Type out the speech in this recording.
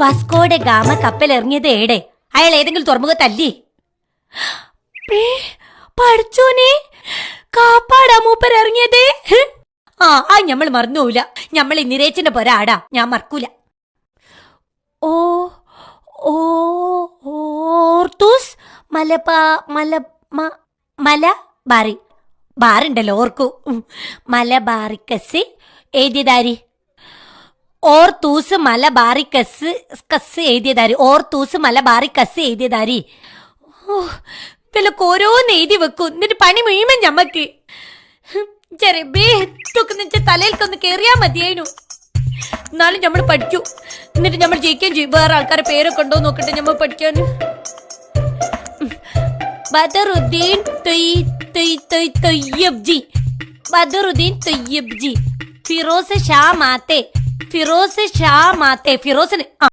വാസ്കോഡെ gamma കപ്പൽ ഇറങ്ങിയത് ഏടെ? അയാൾ ഏതെങ്കിലും തുറമുഖത്തല്ലേ? പഠിച്ചോനെ, കാപ്പാടാ മൂപ്പർ ഇറങ്ങിയത്. ആ ഞമ്മൾ മറന്നുപോല. ഞമ്മൾ നിരേച്ചന്റെ പൊര ആടാ, ഞാൻ മറക്കൂല. ഓ ഓ ഓർത്തൂസ് മലബാറി ബാറുണ്ടല്ലോ, ഓർക്കൂ. മലബാറിക്കസ് എഴുതിയതാരി? ഓർത്തൂസ് മലബാറിക്കസ് എഴുതിയതാരി? ഓർത്തൂസ് മലബാറിക്കസ് എഴുതിയതാരി? വിലക്ക് ഓരോന്ന് എഴുതി വെക്കും, എന്നിട്ട് പണി മുഴുവൻ ഞമ്മക്ക്. തലയിൽക്കൊന്ന് കേറിയാ മതിയേനു. എന്നാലും നമ്മൾ പഠിക്കൂ, എന്നിട്ട് നമ്മൾ ജയിക്കുകയും ചെയ്യും. വേറെ ആൾക്കാരെ പേരൊക്കെ ഉണ്ടോ നോക്കട്ടെ നമ്മൾ പഠിക്കാൻ. ബദറുദ്ദീൻ തൊയ്യബ്ജി, ബദറുദ്ദീൻ തൊയ്യബ്ജി, ഫിറോസ് ഷാ മാത്തെ, ഫിറോസിന്